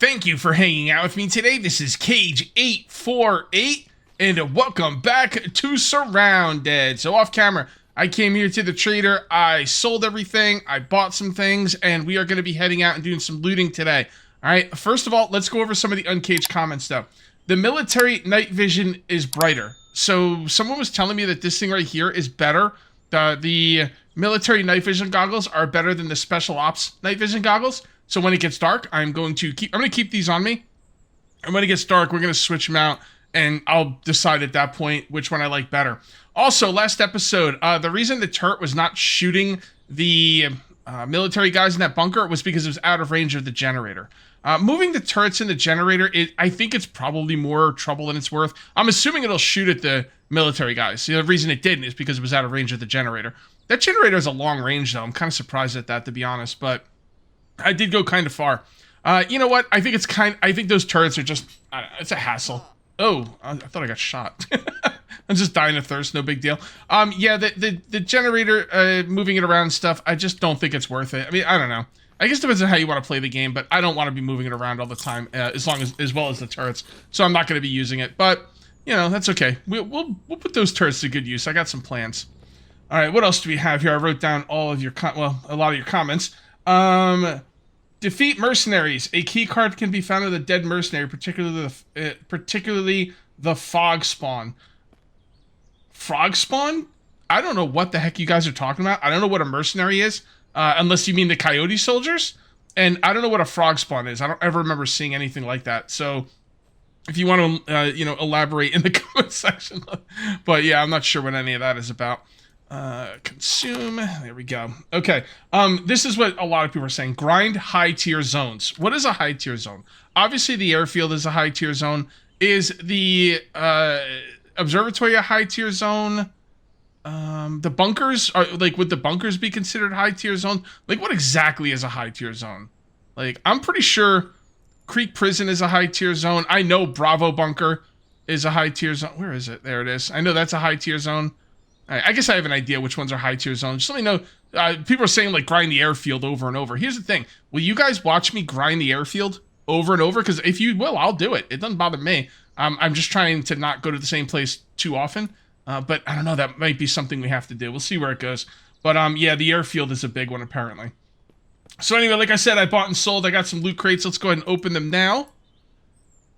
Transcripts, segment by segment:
Thank you for hanging out with me today. This is Cage848, and welcome back to SurrounDead. So off camera, I came here to the trader, I sold everything, I bought some things, and we are going to be heading out and doing some looting today. Alright, first of all, let's go over some of the uncaged comments though. The military night vision is brighter. So someone was telling me that this thing right here is better. The military night vision goggles are better than the special ops night vision goggles. So when it gets dark, I'm going to keep these on me. And when it gets dark, we're going to switch them out, and I'll decide at that point which one I like better. Also, last episode, the reason the turret was not shooting the military guys in that bunker was because it was out of range of the generator. Moving the turrets in the generator, I think it's probably more trouble than it's worth. I'm assuming it'll shoot at the military guys. The reason it didn't is because it was out of range of the generator. That generator has a long range, though. I'm kind of surprised at that, to be honest, but I did go kind of far. You know what? I think those turrets are just, it's a hassle. Oh, I thought I got shot. I'm just dying of thirst, no big deal. Yeah, the generator, moving it around and stuff, I just don't think it's worth it. I mean, I don't know. I guess it depends on how you want to play the game, but I don't want to be moving it around all the time, as well as the turrets. So I'm not going to be using it, but you know, that's okay. We'll put those turrets to good use. I got some plans. All right, what else do we have here? I wrote down all of your a lot of your comments. Defeat mercenaries. A key card can be found with a dead mercenary, particularly the fog spawn. Frog spawn? I don't know what the heck you guys are talking about. I don't know what a mercenary is, unless you mean the coyote soldiers. And I don't know what a frog spawn is. I don't ever remember seeing anything like that. So if you want to, elaborate in the comment section. But yeah, I'm not sure what any of that is about. Consume. There we go. Okay. This is what a lot of people are saying. Grind high tier zones. What is a high tier zone? Obviously, the airfield is a high tier zone. Is the observatory a high tier zone? The bunkers are would the bunkers be considered high tier zone? Like, what exactly is a high tier zone? Like, I'm pretty sure Creek Prison is a high tier zone. I know Bravo Bunker is a high tier zone. Where is it? There it is. I know that's a high tier zone. I guess I have an idea which ones are high tier zones. Just let me know. People are saying, like, grind the airfield over and over. Here's the thing. Will you guys watch me grind the airfield over and over? Because if you will, I'll do it. It doesn't bother me. I'm just trying to not go to the same place too often. But I don't know. That might be something we have to do. We'll see where it goes. But yeah, the airfield is a big one, apparently. So anyway, like I said, I bought and sold. I got some loot crates. Let's go ahead and open them now.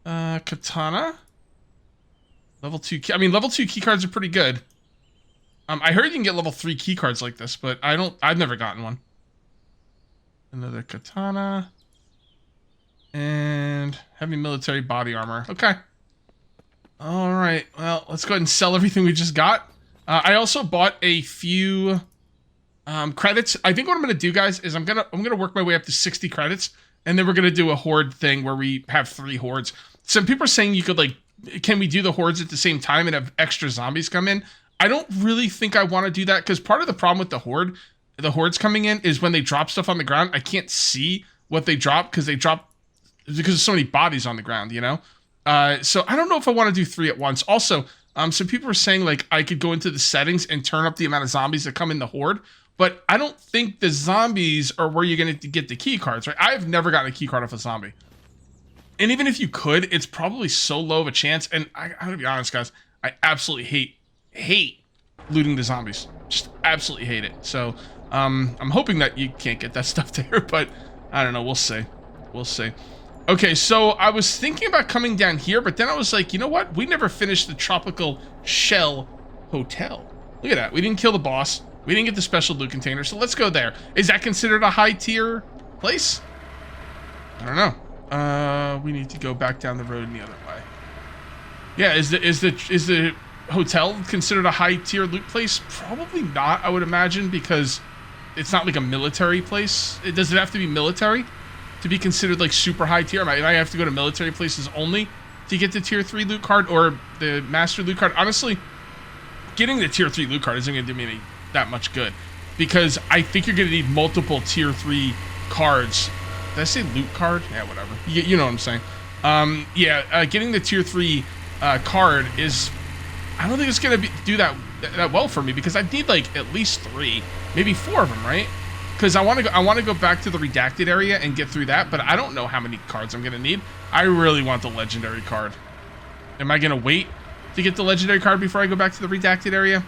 Katana. Level 2 key. I mean, level 2 key cards are pretty good. I heard you can get level 3 key cards like this, but I've never gotten one. Another katana. And heavy military body armor. Okay. Alright, well, let's go ahead and sell everything we just got. I also bought a few credits. I think what I'm gonna do, guys, is I'm gonna work my way up to 60 credits, and then we're gonna do a horde thing where we have 3 hordes. Some people are saying you could, like, can we do the hordes at the same time and have extra zombies come in? I don't really think I want to do that, because part of the problem with the hordes coming in is when they drop stuff on the ground, I can't see what they drop because there's so many bodies on the ground, you know? So I don't know if I want to do 3 at once. Also, some people are saying, like, I could go into the settings and turn up the amount of zombies that come in the horde, but I don't think the zombies are where you're going to get the key cards, right? I've never gotten a key card off a zombie. And even if you could, it's probably so low of a chance, and I'm going to be honest, guys, I absolutely hate looting the zombies. Just absolutely hate it. So I'm hoping that you can't get that stuff there, but I don't know. We'll see. Okay, so I was thinking about coming down here, but then I was like, you know what? We never finished the Tropical Shell Hotel. Look at that. We didn't kill the boss. We didn't get the special loot container, so let's go there. Is that considered a high tier place? I don't know. We need to go back down the road in the other way. Yeah, is the hotel considered a high tier loot place? Probably not, I would imagine, because it's not like a military place. Does it have to be military to be considered like super high tier? Might I have to go to military places only to get the tier 3 loot card or the master loot card? Honestly, getting the tier 3 loot card isn't going to do me that much good, because I think you're going to need multiple tier 3 cards. Did I say loot card? Yeah, whatever. You know what I'm saying. Getting the tier 3 card is, I don't think it's going to do that well for me, because I need like at least 3, maybe 4 of them, right? because I want to go back to the redacted area and get through that, but I don't know how many cards I'm gonna need. I really want the legendary card. Am I gonna wait to get the legendary card before I go back to the redacted area?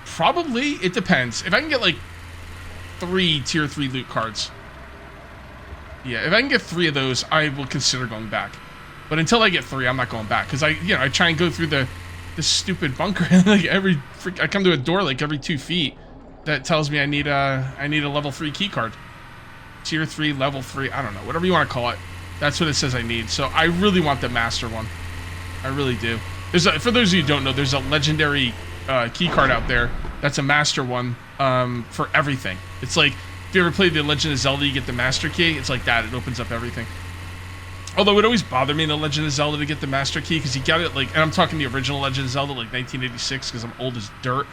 Probably. It depends. If I can get like 3 tier 3 loot cards, yeah, if I can get 3 of those, I will consider going back. But until I get 3, I'm not going back, because I try and go through this stupid bunker like I come to a door like every 2 feet that tells me I need a level 3 key card. Tier 3, level 3, I don't know, whatever you want to call it. That's what it says I need. So I really want the master one. I really do. For those of you who don't know, there's a legendary key card out there that's a master one for everything. It's like, if you ever played The Legend of Zelda, you get the master key. It's like that. It opens up everything. Although it always bothered me in The Legend of Zelda to get the master key, because you got it like, and I'm talking the original Legend of Zelda, like 1986, because I'm old as dirt.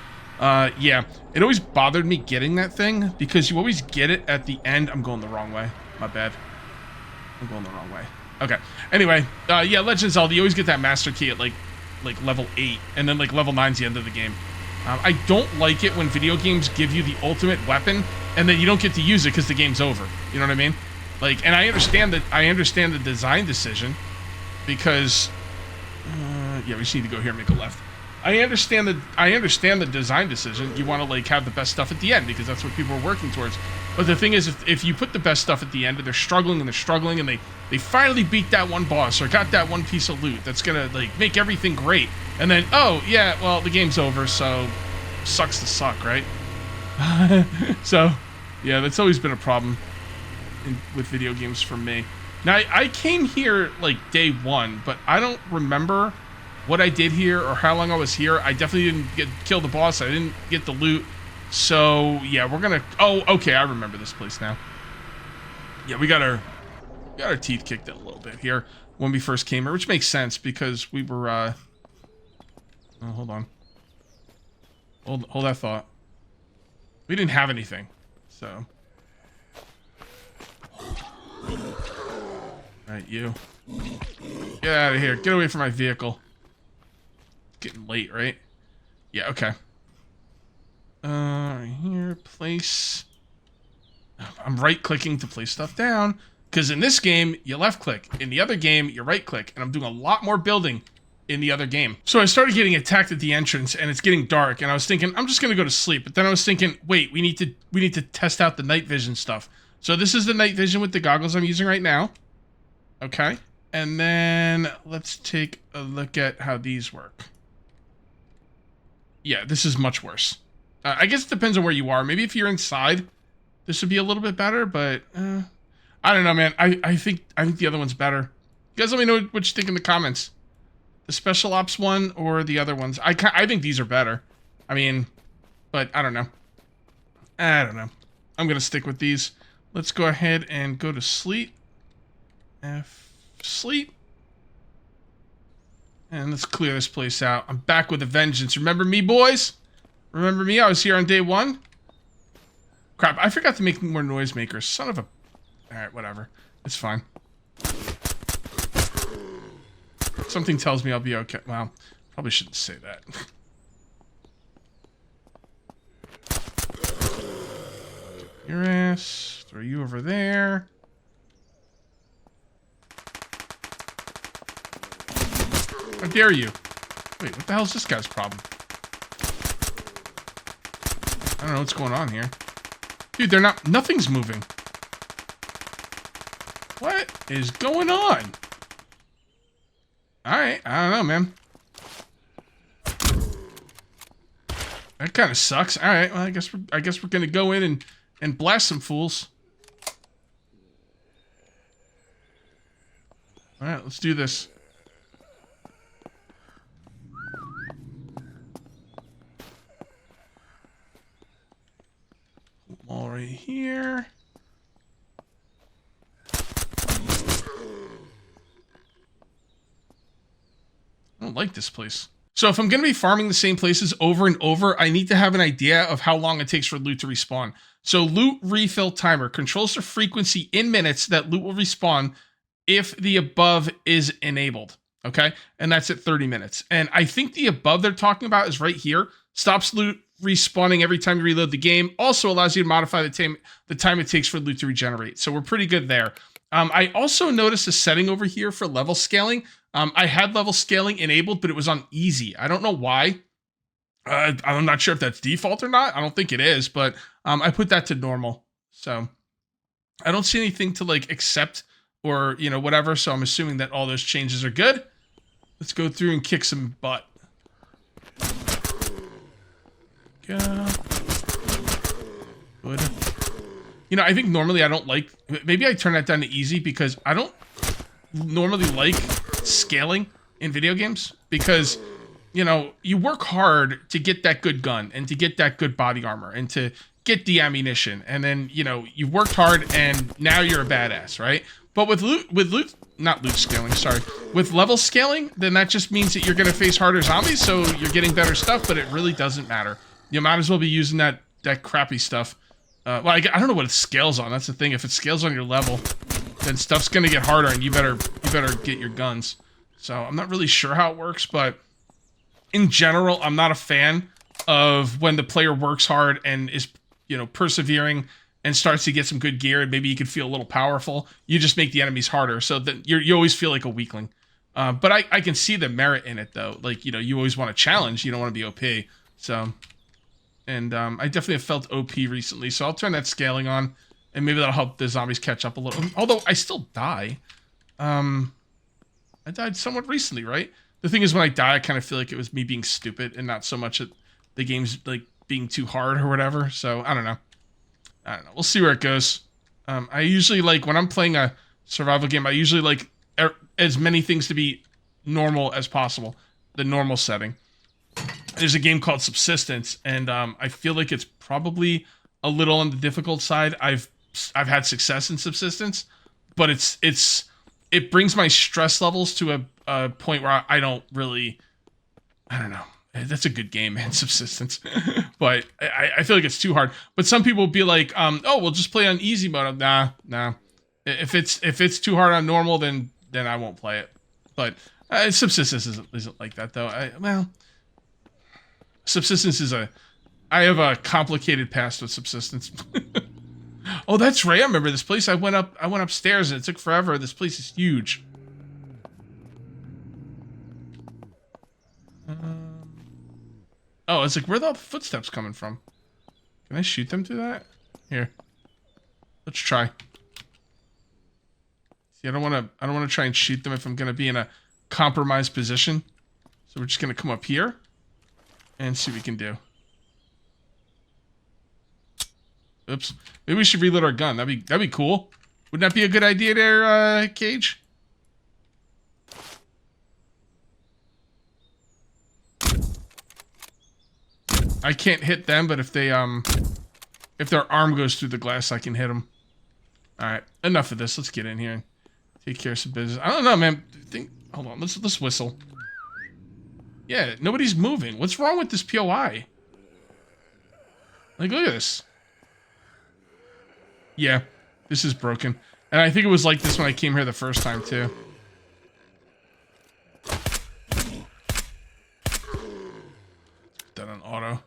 Yeah, it always bothered me getting that thing, because you always get it at the end. I'm going the wrong way. My bad. I'm going the wrong way. Okay. Anyway, yeah, Legend of Zelda, you always get that master key at like level 8, and then like level 9's the end of the game. I don't like it when video games give you the ultimate weapon, and then you don't get to use it because the game's over. You know what I mean? Like, and I understand the design decision, because yeah, we just need to go here and make a left. I understand the design decision. You want to like have the best stuff at the end because that's what people are working towards. But the thing is, if you put the best stuff at the end and they're struggling and they finally beat that one boss or got that one piece of loot that's gonna like make everything great, and then oh yeah, well the game's over, so sucks to suck, right? So yeah, that's always been a problem with video games for me. Now I came here like day 1, but I don't remember what I did here or how long I was here. I definitely didn't kill the boss. I didn't get the loot. So yeah, we're gonna. Oh, okay, I remember this place now. Yeah, we got our teeth kicked in a little bit here when we first came here, which makes sense because we were. Oh, hold on. Hold that thought. We didn't have anything, so. Alright, you. Get out of here. Get away from my vehicle. It's getting late, right? Yeah, okay. Right here, place. I'm right-clicking to place stuff down. Because in this game, you left-click. In the other game, you right-click. And I'm doing a lot more building in the other game. So I started getting attacked at the entrance, and it's getting dark. And I was thinking, I'm just going to go to sleep. But then I was thinking, wait, we need to test out the night vision stuff. So this is the night vision with the goggles I'm using right now. Okay. And then let's take a look at how these work. Yeah, this is much worse. I guess it depends on where you are. Maybe if you're inside, this would be a little bit better, but I don't know, man. I think the other one's better. You guys let me know what you think in the comments. The Special Ops one or the other ones. I think these are better. I mean, but I don't know. I don't know. I'm going to stick with these. Let's go ahead and go to sleep. Sleep. And let's clear this place out. I'm back with a vengeance. Remember me, boys? Remember me? I was here on day 1. Crap, I forgot to make more noisemakers. Son of a... Alright, whatever. It's fine. Something tells me I'll be okay. Well, probably shouldn't say that. Your ass. Throw you over there. How dare you? Wait, what the hell is this guy's problem? I don't know what's going on here. Dude, nothing's moving. What is going on? Alright, I don't know, man. That kind of sucks. Alright, well, I guess we're gonna go in and blast some fools. Alright, let's do this. All right here. I don't like this place. So if I'm going to be farming the same places over and over, I need to have an idea of how long it takes for loot to respawn. So loot refill timer controls the frequency in minutes that loot will respawn if the above is enabled. Okay. And that's at 30 minutes. And I think the above they're talking about is right here. Stops loot respawning every time you reload the game. Also allows you to modify the time it takes for loot to regenerate. So we're pretty good there. I also noticed a setting over here for level scaling. I had level scaling enabled, but it was on easy. I don't know why. I'm not sure if that's default or not. I don't think it is, but I put that to normal. So I don't see anything to like accept or, you know, whatever. So I'm assuming that all those changes are good. Let's go through and kick some butt. Go. Good. You know, I think normally I don't like, maybe I turn that down to easy because I don't normally like scaling in video games because, you know, you work hard to get that good gun and to get that good body armor and to get the ammunition. And then, you know, you've worked hard and now you're a badass, right? But with not loot scaling, sorry. With level scaling, then that just means that you're going to face harder zombies, so you're getting better stuff, but it really doesn't matter. You might as well be using that crappy stuff. Well, I don't know what it scales on. That's the thing. If it scales on your level, then stuff's going to get harder, and you better get your guns. So I'm not really sure how it works, but in general, I'm not a fan of when the player works hard and is, you know, persevering and starts to get some good gear, and maybe you can feel a little powerful. You just make the enemies harder, so that you always feel like a weakling. But I can see the merit in it, though. Like, you know, you always want to challenge. You don't want to be OP. So, and I definitely have felt OP recently, so I'll turn that scaling on, and maybe that'll help the zombies catch up a little. Although I still die. I died somewhat recently, right? The thing is, when I die, I kind of feel like it was me being stupid and not so much that the game's like being too hard or whatever. So I don't know. We'll see where it goes. I usually like, when I'm playing a survival game, I usually like as many things to be normal as possible. The normal setting. There's a game called Subsistence, and I feel like it's probably a little on the difficult side. I've had success in Subsistence, but it brings my stress levels to a point where I don't really, I don't know. That's a good game, man, Subsistence. But I feel like it's too hard. But some people will be like, oh, we'll just play on easy mode. Nah. If it's too hard on normal, then I won't play it. But Subsistence isn't like that, though. Subsistence is I have a complicated past with Subsistence. Oh, that's right. I remember this place. I went upstairs and it took forever. This place is huge. Oh, it's like, where are the footsteps coming from? Can I shoot them through that? Here. Let's try. See, I don't want to try and shoot them if I'm going to be in a compromised position. So we're just going to come up here and see what we can do. Oops. Maybe we should reload our gun. That'd be cool. Wouldn't that be a good idea there, Cage? I can't hit them, but if their arm goes through the glass, I can hit them. All right, enough of this. Let's get in here and take care of some business. I don't know, man. Hold on. Let's whistle. Yeah, nobody's moving. What's wrong with this POI? Like, look at this. Yeah, this is broken. And I think it was like this when I came here the first time, too. Put that on auto.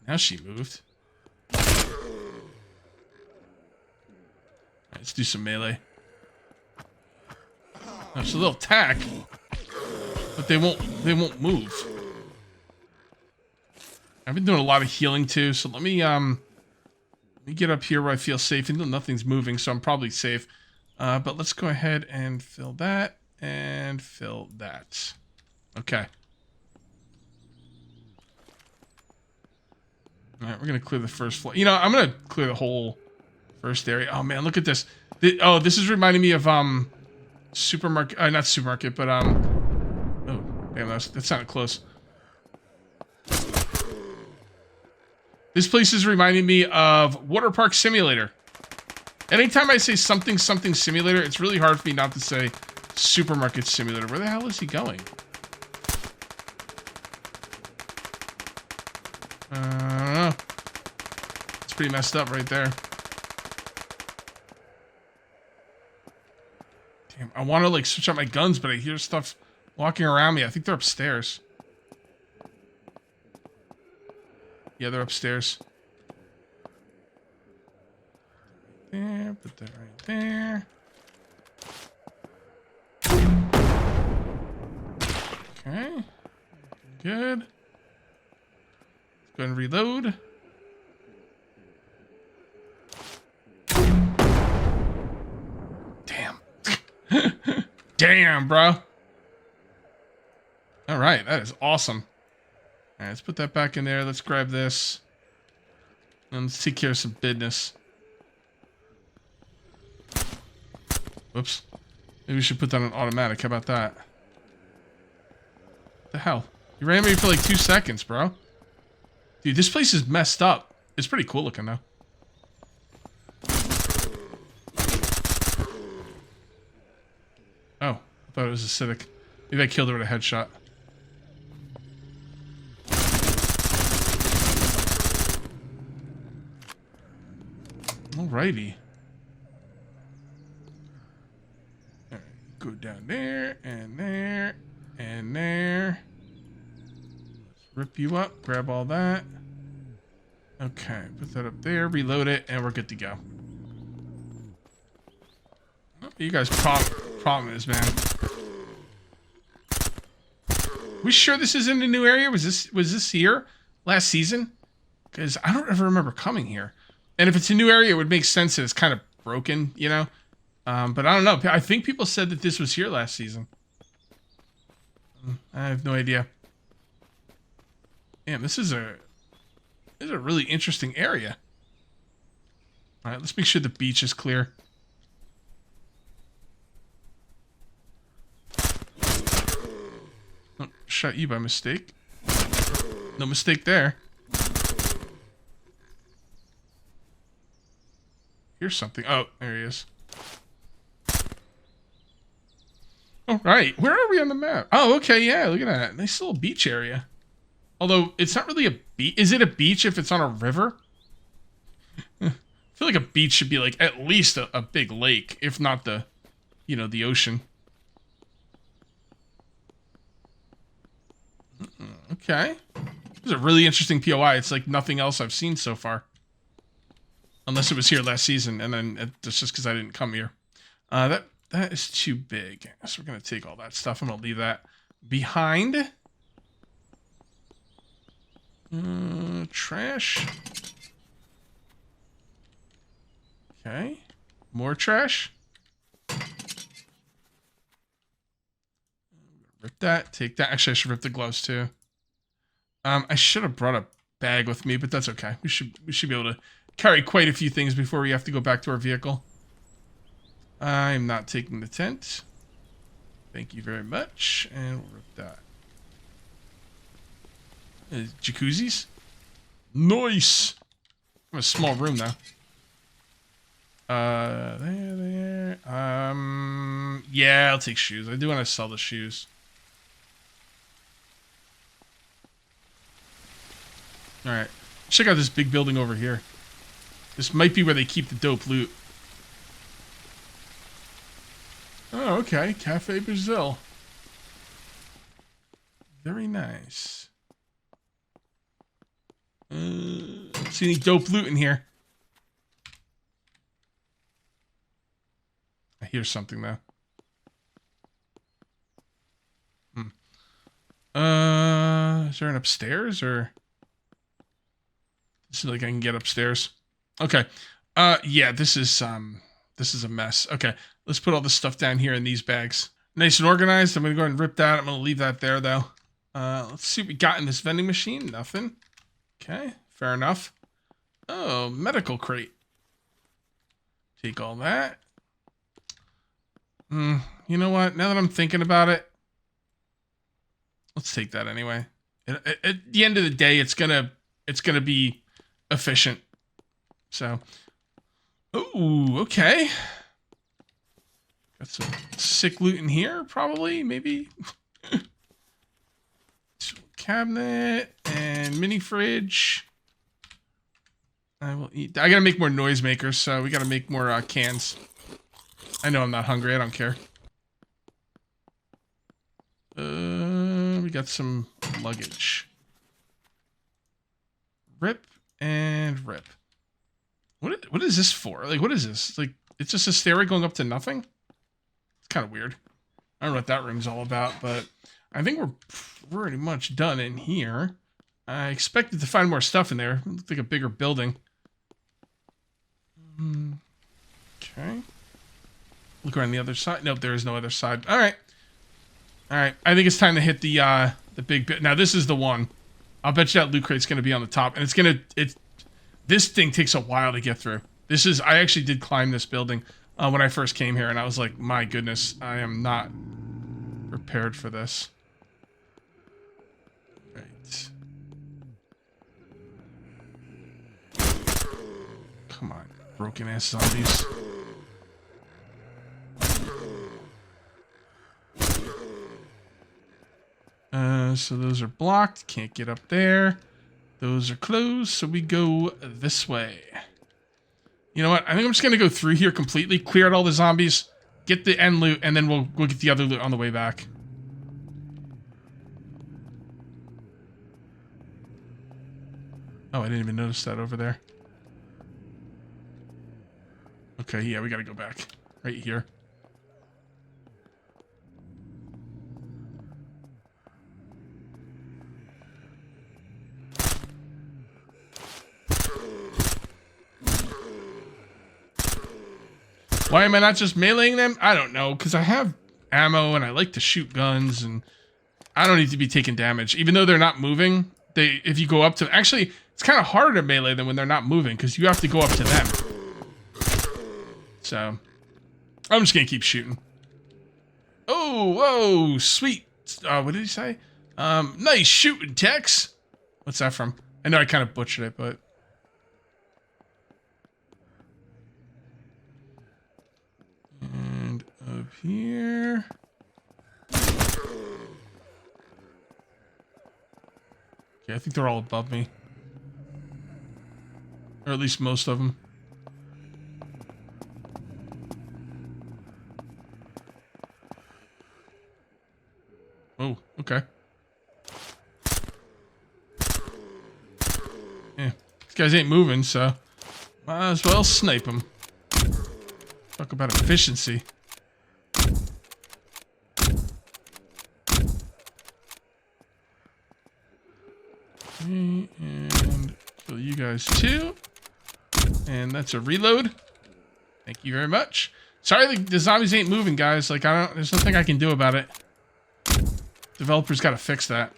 Now she moved. Alright, let's do some melee. Oh, so they'll attack, but they won't move. I've been doing a lot of healing too, so let me get up here where I feel safe. And nothing's moving, so I'm probably safe. But let's go ahead and fill that and fill that. Okay. All right, we're gonna clear the first floor. You know, I'm gonna clear the whole first area. Oh man, look at this. This is reminding me of supermarket. Not supermarket, but oh damn, that sounded close. This place is reminding me of Water Park Simulator. Anytime I say something simulator, it's really hard for me not to say Supermarket Simulator. Where the hell is he going? I don't know. It's pretty messed up right there. Damn, I want to like switch out my guns, but I hear stuff walking around me. I think they're upstairs. Yeah, they're upstairs. There, put that right there. Okay. Good. Let's go and reload. Damn. Damn, bro. All right, that is awesome. All right, let's put that back in there. Let's grab this. And let's take care of some business. Whoops. Maybe we should put that on automatic. How about that? What the hell? You ran me for like 2 seconds, bro. Dude, this place is messed up. It's pretty cool looking, though. Oh, I thought it was acidic. Maybe I killed her with a headshot. Alrighty. Alright, go down there, and there, and there. Let's rip you up, grab all that. Okay, put that up there, reload it, and we're good to go. Oh, you guys problem is, man. We sure this isn't a new area? Was this here last season? Because I don't ever remember coming here. And if it's a new area, it would make sense that it's kind of broken, you know? But I don't know. I think people said that this was here last season. I have no idea. Damn, this is a really interesting area. All right, let's make sure the beach is clear. Oh, shot you by mistake. No mistake there. Here's something. Oh, there he is. All right, where are we on the map? Oh, okay, yeah, look at that. Nice little beach area. Although, it's not really a beach. Is it a beach if it's on a river? I feel like a beach should be like at least a big lake, if not the, you know, the ocean. Okay. This is a really interesting POI. It's like nothing else I've seen so far. Unless it was here last season, and then it's just because I didn't come here. That is too big. So we're going to take all that stuff. I'm going to leave that behind. Trash. Okay. More trash. Rip that. Take that. Actually, I should rip the gloves too. I should have brought a bag with me, but that's okay. We should be able to carry quite a few things before we have to go back to our vehicle. I'm not taking the tent. Thank you very much. And we'll rip that. Jacuzzis? Nice! I have a small room now. There. Yeah, I'll take shoes. I do want to sell the shoes. Alright. Check out this big building over here. This might be where they keep the dope loot. Oh, okay. Cafe Brazil. Very nice. See any dope loot in here? I hear something though. Is there an upstairs or? It seems like I can get upstairs. Okay. Yeah, this is a mess. Okay, let's put all this stuff down here in these bags. Nice and organized. I'm gonna go ahead and rip that. I'm gonna leave that there though. Let's see what we got in this vending machine. Nothing. Okay, fair enough. Oh, medical crate. Take all that. You know what? Now that I'm thinking about it, let's take that anyway. At the end of the day, it's gonna be efficient. So, ooh, okay. Got some sick loot in here, probably, maybe. Cabinet and mini fridge. I will eat. I gotta make more noisemakers, so we gotta make more cans. I know I'm not hungry. I don't care. We got some luggage. Rip and rip. What is this for? Like, what is this? Like, it's just a stairway going up to nothing? It's kind of weird. I don't know what that room's all about, but I think we're pretty much done in here. I expected to find more stuff in there. It looked like a bigger building. Okay. Look around the other side. Nope, there is no other side. All right. All right. I think it's time to hit the big bit. Now, this is the one. I'll bet you that loot crate's going to be on the top. And this thing takes a while to get through. I actually did climb this building when I first came here. And I was like, my goodness, I am not prepared for this. Right. Come on, broken ass zombies. So those are blocked. Can't get up there. Those are closed. So we go this way. You know what? I think I'm just gonna go through here completely, clear out all the zombies, get the end loot, and then we'll get the other loot on the way back. Oh, I didn't even notice that over there. Okay, yeah, we gotta go back. Right here. Why am I not just meleeing them? I don't know, because I have ammo and I like to shoot guns and I don't need to be taking damage. Even though they're not moving, if you go up to... Actually, it's kind of harder to melee them when they're not moving because you have to go up to them. So, I'm just going to keep shooting. Oh, whoa, sweet. What did he say? Nice shooting, Tex. What's that from? I know I kind of butchered it, but... And up here. Okay, I think they're all above me. Or at least most of them. Oh, okay. Yeah, these guys ain't moving, so might as well snipe them. Talk about efficiency. Okay, and kill you guys too. And that's a reload. Thank you very much. Sorry the zombies ain't moving, guys. Like, there's nothing I can do about it. Developers gotta fix that.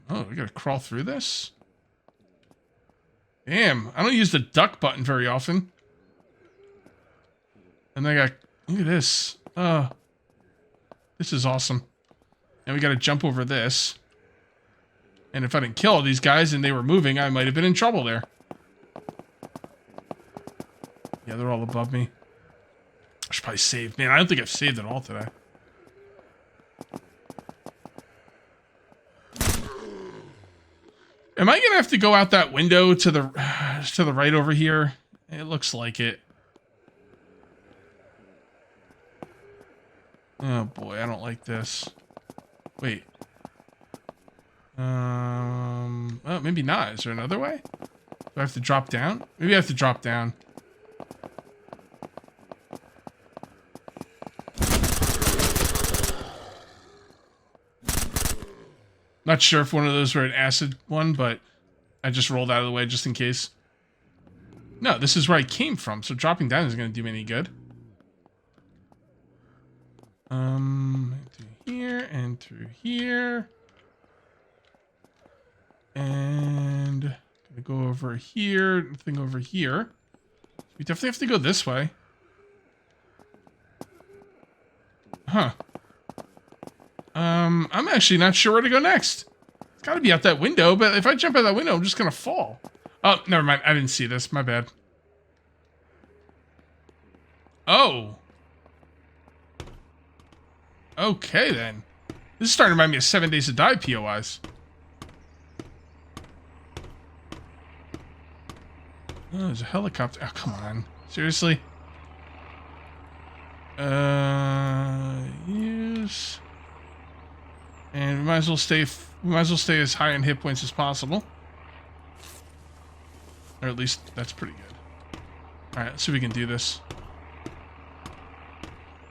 Oh, we gotta crawl through this? Damn, I don't use the duck button very often. And I got... Look at this. This is awesome. And we gotta jump over this. And if I didn't kill all these guys and they were moving, I might have been in trouble there. Yeah, they're all above me. I should probably save. Man, I don't think I've saved at all today. Am I gonna have to go out that window to the right over here? It looks like it. Oh boy, I don't like this. Wait. Oh, maybe not. Is there another way? Do I have to drop down? Maybe I have to drop down. Not sure if one of those were an acid one, but I just rolled out of the way just in case. No, this is where I came from, so dropping down isn't going to do me any good. Through here and through here. And gonna go over here, nothing over here. We definitely have to go this way. Huh. I'm actually not sure where to go next. It's gotta be out that window, but if I jump out that window, I'm just gonna fall. Oh, never mind. I didn't see this. My bad. Oh. Okay, then. This is starting to remind me of 7 Days to Die POIs. Oh, there's a helicopter. Oh, come on. Seriously? this. And we might as well stay as high in hit points as possible. Or at least that's pretty good. Alright, let's see if we can do this.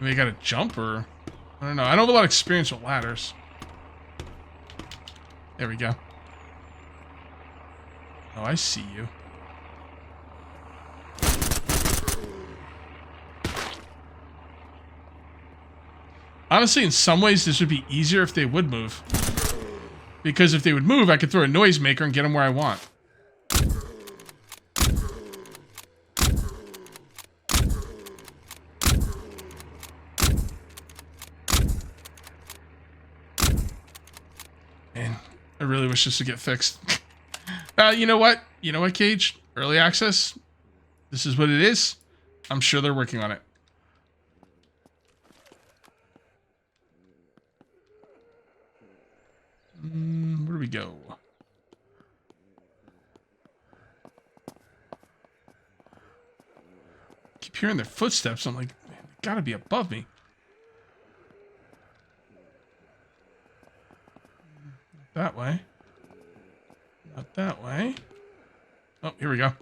Maybe I gotta jump, or I don't know. I don't have a lot of experience with ladders. There we go. Oh, I see you. Honestly, in some ways, this would be easier if they would move. Because if they would move, I could throw a noisemaker and get them where I want. Man, I really wish this would get fixed. You know what? You know what, Cage? Early access? This is what it is. I'm sure they're working on it. Where do we go? Keep hearing their footsteps. I'm like, man, they gotta be above me. Not that way. Not that way. Oh, here we go.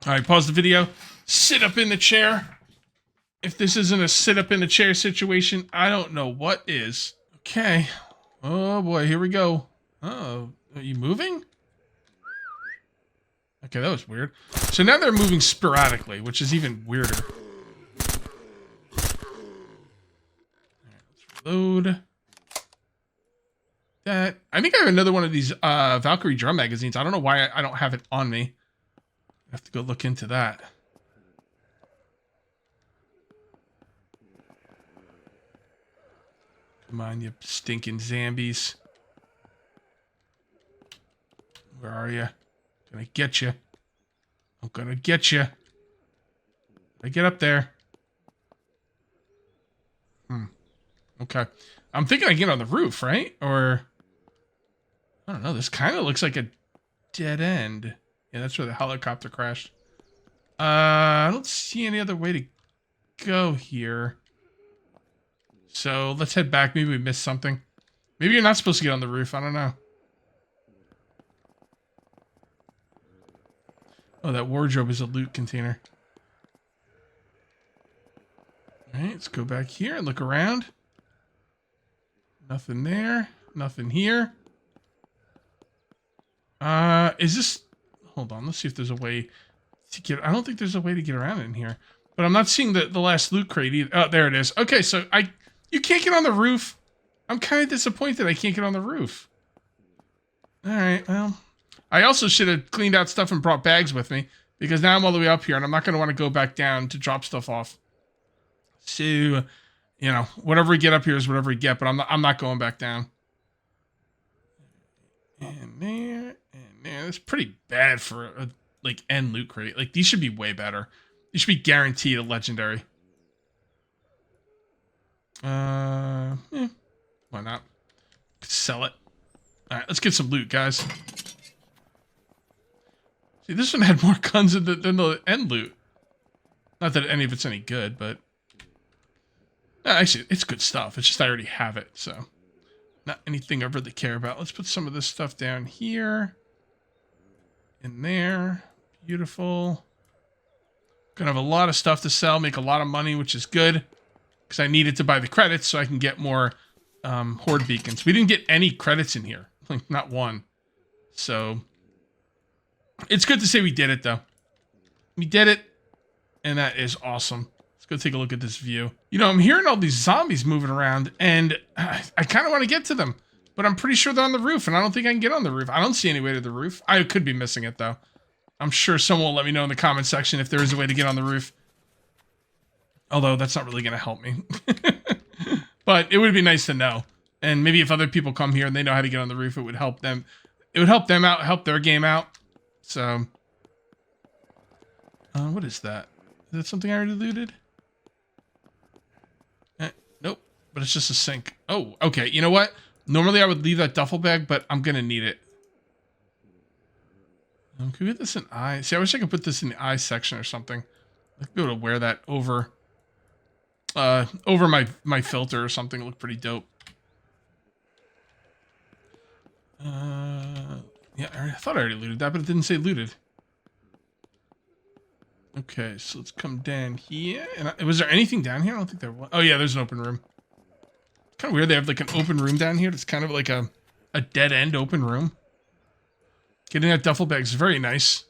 Alright, pause the video. Sit up in the chair. If this isn't a sit up in the chair situation, I don't know what is. Okay. Oh boy, here we go. Oh, are you moving? Okay, that was weird. So now they're moving sporadically, which is even weirder. Alright, let's reload. That. I think I have another one of these Valkyrie drum magazines. I don't know why I don't have it on me. I have to go look into that. Come on, you stinking zombies. Where are you? Gonna get you. I'm gonna get you. I get up there. Okay. I'm thinking I get on the roof, right? Or I don't know. This kind of looks like a dead end. Yeah, that's where the helicopter crashed. I don't see any other way to go here. So let's head back. Maybe we missed something. Maybe you're not supposed to get on the roof. I don't know. Oh, that wardrobe is a loot container. Alright, let's go back here and look around. Nothing there. Nothing here. Is this... Hold on, let's see if there's a way to get... I don't think there's a way to get around in here. But I'm not seeing the last loot crate either. Oh, there it is. Okay, so you can't get on the roof. I'm kind of disappointed I can't get on the roof. Alright, well... I also should have cleaned out stuff and brought bags with me. Because now I'm all the way up here and I'm not going to want to go back down to drop stuff off. So, you know, whatever we get up here is whatever we get. But I'm not going back down. And there. And there. That's pretty bad for a, like, end loot crate. Like, these should be way better. These should be guaranteed a legendary. Why not? Sell it. Alright, let's get some loot, guys. See, this one had more guns than the end loot. Not that any of it's any good, but... actually, it's good stuff. It's just I already have it, so... Not anything I really care about. Let's put some of this stuff down here. In there. Beautiful. Gonna have a lot of stuff to sell, make a lot of money, which is good. Because I needed to buy the credits so I can get more horde beacons. We didn't get any credits in here. Like, not one. So... It's good to say we did it, though. We did it, and that is awesome. Let's go take a look at this view. You know, I'm hearing all these zombies moving around, and I kind of want to get to them. But I'm pretty sure they're on the roof, and I don't think I can get on the roof. I don't see any way to the roof. I could be missing it, though. I'm sure someone will let me know in the comment section if there is a way to get on the roof. Although, that's not really going to help me. But it would be nice to know. And maybe if other people come here and they know how to get on the roof, it would help them. It would help them out, help their game out. So, what is that? Is that something I already looted? Nope, but it's just a sink. Oh, okay. You know what? Normally I would leave that duffel bag, but I'm going to need it. Can we get this in I? See, I wish I could put this in the I section or something. I'd be able to wear that over over my filter or something. It looked pretty dope. Yeah, I thought I already looted that, but it didn't say looted. Okay, so let's come down here. And was there anything down here? I don't think there was. Oh yeah, there's an open room. It's kind of weird. They have like an open room down here. It's kind of like a dead end open room. Getting that duffel bag is very nice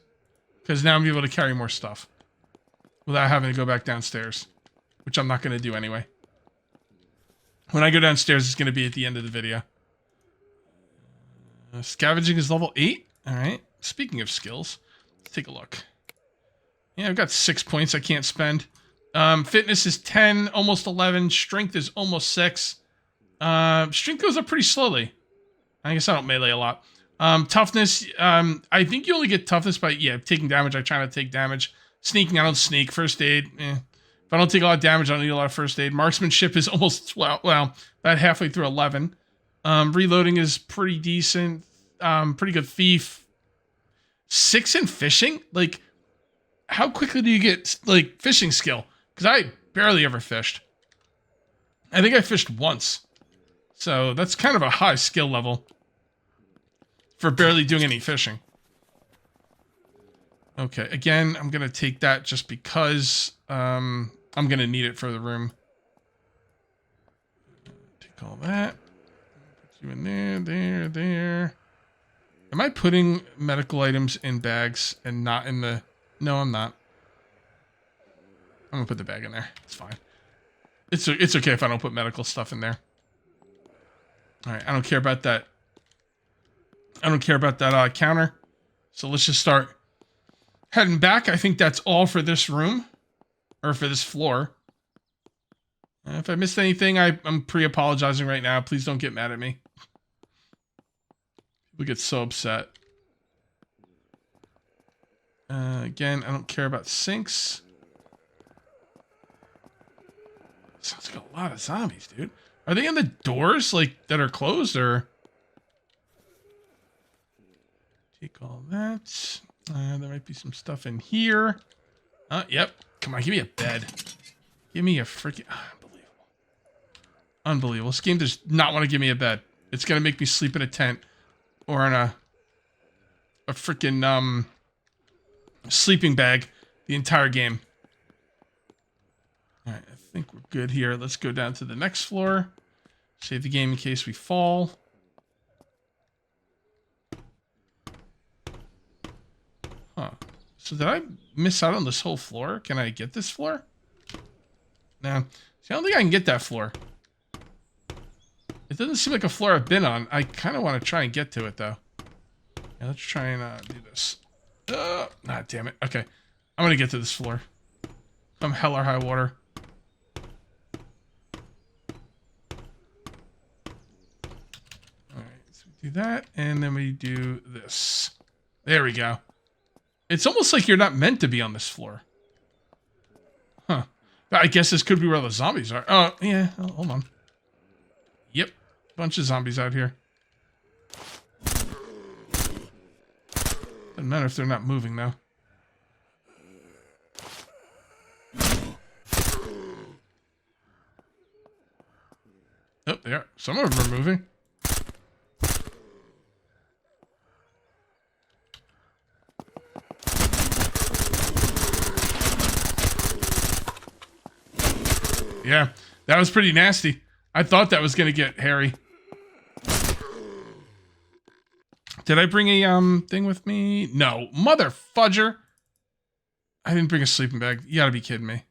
because now I'm able to carry more stuff without having to go back downstairs, which I'm not going to do anyway. When I go downstairs, it's going to be at the end of the video. Scavenging is level 8. All right. Speaking of skills, let's take a look. Yeah, I've got 6 points I can't spend. Fitness is 10, almost 11. Strength is almost 6. Strength goes up pretty slowly. I guess I don't melee a lot. Toughness, I think you only get toughness by, taking damage. I try not to take damage. Sneaking, I don't sneak. First aid, If I don't take a lot of damage, I don't need a lot of first aid. Marksmanship is almost 12, well, about halfway through 11. Reloading is pretty decent. Pretty good thief. 6 in fishing? Like, how quickly do you get, like, fishing skill? Because I barely ever fished. I think I fished once. So that's kind of a high skill level for barely doing any fishing. Okay, again, I'm going to take that just because I'm going to need it for the room. Take all that. Put you in there. Am I putting medical items in bags and not in the... No, I'm not. I'm going to put the bag in there. It's fine. It's okay if I don't put medical stuff in there. Alright, I don't care about that. I don't care about that counter. So let's just start heading back. I think that's all for this room. Or for this floor. If I missed anything, I'm pre-apologizing right now. Please don't get mad at me. People get so upset. Again, I don't care about sinks. Sounds like a lot of zombies, dude. Are they in the doors, like, that are closed, or... Take all that. There might be some stuff in here. Yep. Come on, give me a bed. Give me a freaking... Unbelievable. Unbelievable. This game does not want to give me a bed. It's going to make me sleep in a tent. Or in a freaking, sleeping bag the entire game. Alright, I think we're good here. Let's go down to the next floor. Save the game in case we fall. Huh. So did I miss out on this whole floor? Can I get this floor? No. See, I don't think I can get that floor. It doesn't seem like a floor I've been on. I kind of want to try and get to it, though. Yeah, let's try and do this. Damn it. Okay. I'm going to get to this floor. Come hell or high water. Alright, so we do that, and then we do this. There we go. It's almost like you're not meant to be on this floor. Huh. I guess this could be where the zombies are. Oh, yeah. Oh, hold on. Yep. Bunch of zombies out here. Doesn't matter if they're not moving, though. Oh, they are. Some of them are moving. Yeah, that was pretty nasty. I thought that was gonna get hairy. Did I bring a thing with me? No, mother fudger. I didn't bring a sleeping bag. You gotta be kidding me.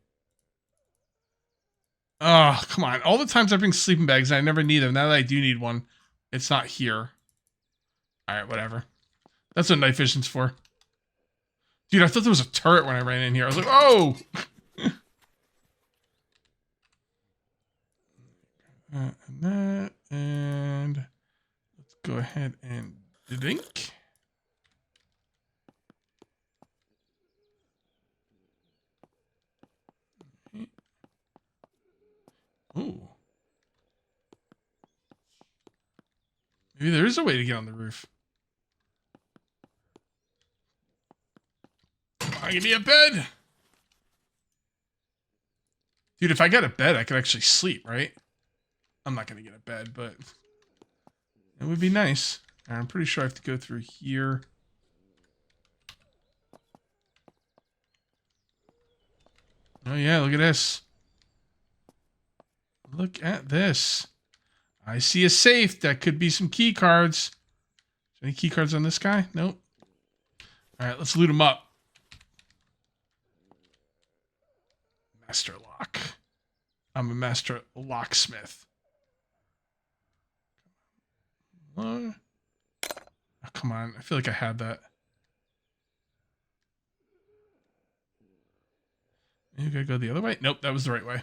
Oh, come on. All the times I bring sleeping bags, I never need them. Now that I do need one, it's not here. Alright, whatever. That's what night vision's for. Dude, I thought there was a turret when I ran in here. I was like, oh! And that, and let's go ahead and drink. Ooh. Maybe there is a way to get on the roof. Come on, give me a bed. Dude, if I got a bed, I could actually sleep, right? I'm not going to get a bed, but it would be nice. I'm pretty sure I have to go through here. Oh, yeah, look at this. Look at this. I see a safe. That could be some key cards. Any key cards on this guy? Nope. All right, let's loot him up. Master lock. I'm a master locksmith. Oh, come on. I feel like I had that. You gotta go the other way? Nope, that was the right way.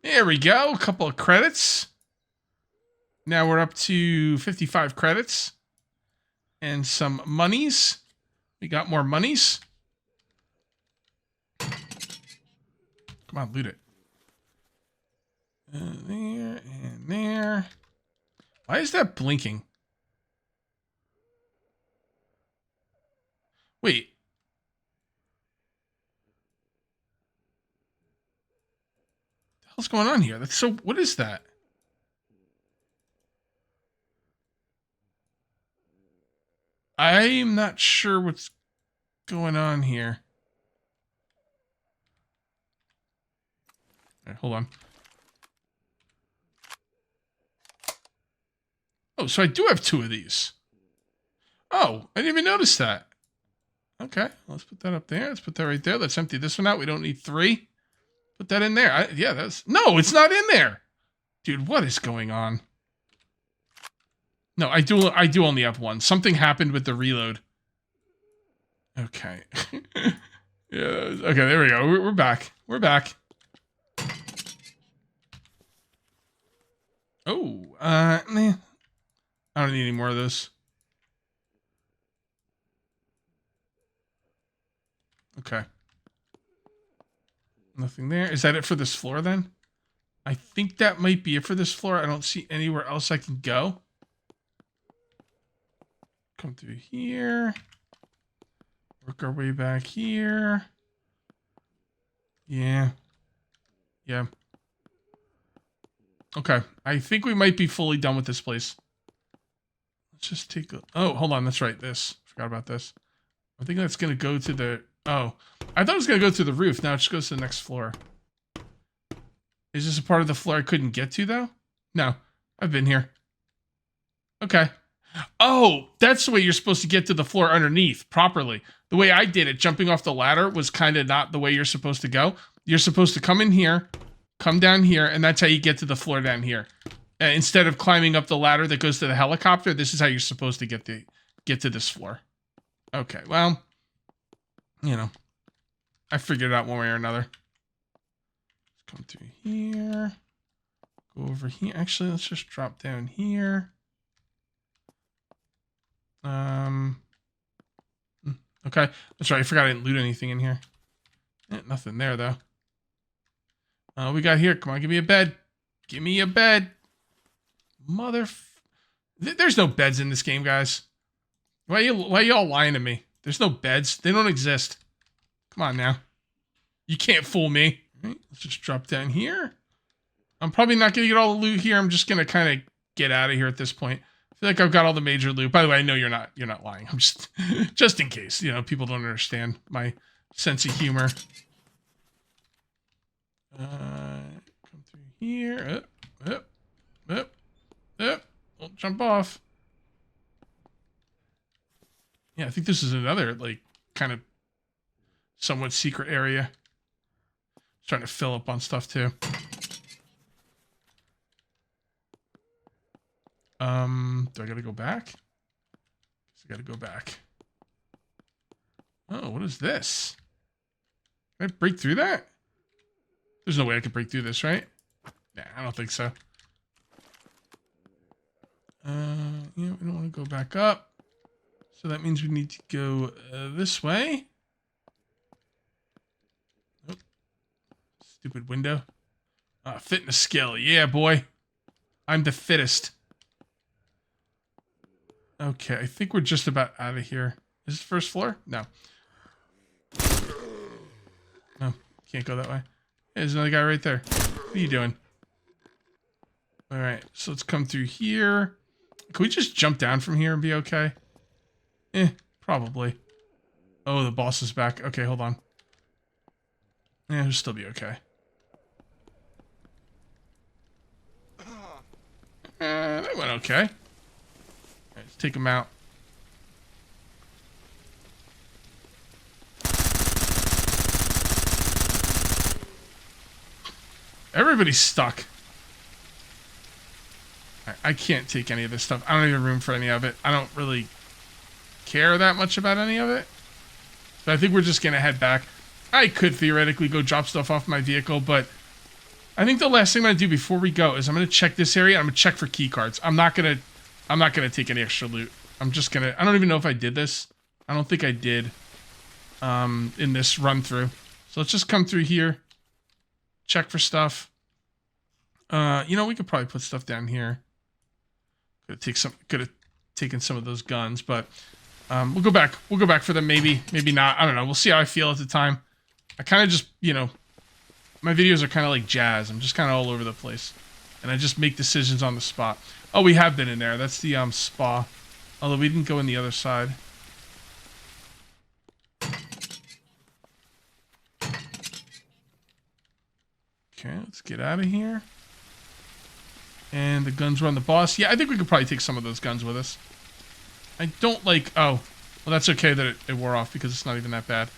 There we go. A couple of credits. Now we're up to 55 credits. And some monies. We got more monies. Come on, loot it. There and there. Why is that blinking? Wait. What the hell's going on here? That's so. What is that? I'm not sure what's going on here. All right, hold on. Oh, so I do have 2 of these. Oh, I didn't even notice that. Okay, let's put that up there. Let's put that right there. Let's empty this one out. We don't need 3. Put that in there. Yeah, that's... No, it's not in there. Dude, what is going on? No, I do only have 1. Something happened with the reload. Okay. Yeah. Okay, there we go. We're back. We're back. Oh, nah. I don't need any more of those. Okay. Nothing there. Is that it for this floor then? I think that might be it for this floor. I don't see anywhere else I can go. Come through here. Work our way back here. Yeah. Yeah. Okay. I think we might be fully done with this place. Let's just take a... Oh, hold on. That's right. This. Forgot about this. I think that's going to go to the... Oh. I thought it was going to go to the roof. Now it just goes to the next floor. Is this a part of the floor I couldn't get to, though? No. I've been here. Okay. Oh, that's the way you're supposed to get to the floor underneath properly. The way I did it, jumping off the ladder, was kind of not the way you're supposed to go. You're supposed to come in here, come down here, and that's how you get to the floor down here. Instead of climbing up the ladder that goes to the helicopter, this is how you're supposed to get to this floor. Okay, well, you know, I figured it out one way or another. Let's come through here. Go over here. Actually, let's just drop down here. Okay. That's right. I forgot I didn't loot anything in here. Nothing there, though. We got here. Come on, give me a bed. Give me a bed. There's no beds in this game, guys. Why y'all lying to me? There's no beds. They don't exist. Come on now. You can't fool me. All right, let's just drop down here. I'm probably not going to get all the loot here. I'm just going to kind of get out of here at this point. I feel like I've got all the major loot. By the way, I know you're not lying. I'm just in case, people don't understand my sense of humor. Come through here. Up. Don't jump off. Yeah, I think this is another, kind of somewhat secret area. Trying to fill up on stuff, too. Do I gotta go back? I gotta go back. Oh, what is this? Can I break through that? There's no way I can break through this, right? Nah, I don't think so. We don't want to go back up. So that means we need to go this way. Nope. Stupid window. Fitness skill. Yeah, boy. I'm the fittest. Okay, I think we're just about out of here. Is this first floor? No. No, can't go that way. There's another guy right there. What are you doing? All right, so let's come through here. Can we just jump down from here and be okay? Probably. Oh, the boss is back. Okay, hold on. Yeah, we'll still be okay. That went okay. All right, let's take him out. Everybody's stuck. I can't take any of this stuff. I don't have room for any of it. I don't really care that much about any of it. So I think we're just going to head back. I could theoretically go drop stuff off my vehicle, but I think the last thing I'm going to do before we go is I'm going to check this area. I'm going to check for key cards. I'm not going to take any extra loot. I'm just going to, I don't even know if I did this. I don't think I did in this run through. So let's just come through here. Check for stuff. You know, we could probably put stuff down here. Could have taken some of those guns, but we'll go back. We'll go back for them. Maybe not. I don't know. We'll see how I feel at the time. I kind of just, you know, my videos are kind of like jazz. I'm just kind of all over the place, and I just make decisions on the spot. Oh, we have been in there. That's the spa. Although we didn't go in the other side. Okay, let's get out of here. And the guns were on the boss. Yeah, I think we could probably take some of those guns with us. I don't like... Oh, well, that's okay that it wore off because it's not even that bad.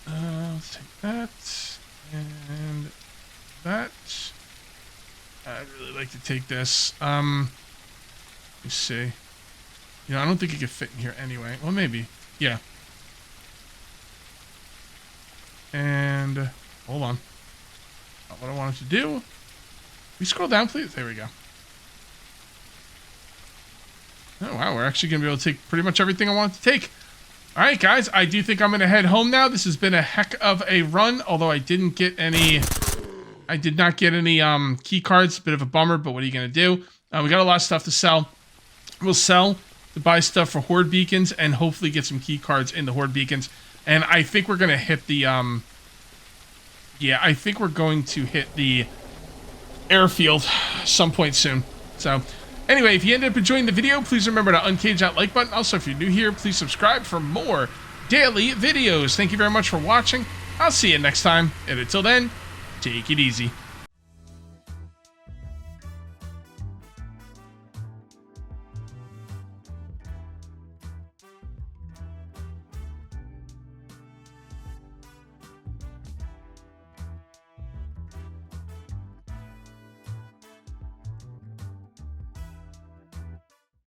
Let's take that. And that. I'd really like to take this. Let me see. You know, I don't think it could fit in here anyway. Well, maybe. Yeah. And... Hold on. Not what I wanted to do. We scroll down, please. There we go. Oh, wow. We're actually going to be able to take pretty much everything I wanted to take. All right, guys. I do think I'm going to head home now. This has been a heck of a run, although I didn't get any... I did not get any key cards. A bit of a bummer, but what are you going to do? We got a lot of stuff to sell. We'll sell to buy stuff for Horde beacons and hopefully get some key cards in the Horde beacons. And I think we're going to hit the... Yeah, I think we're going to hit the airfield some point soon. So, anyway, if you ended up enjoying the video, please remember to uncage that like button. Also, if you're new here, please subscribe for more daily videos. Thank you very much for watching. I'll see you next time. And until then, take it easy.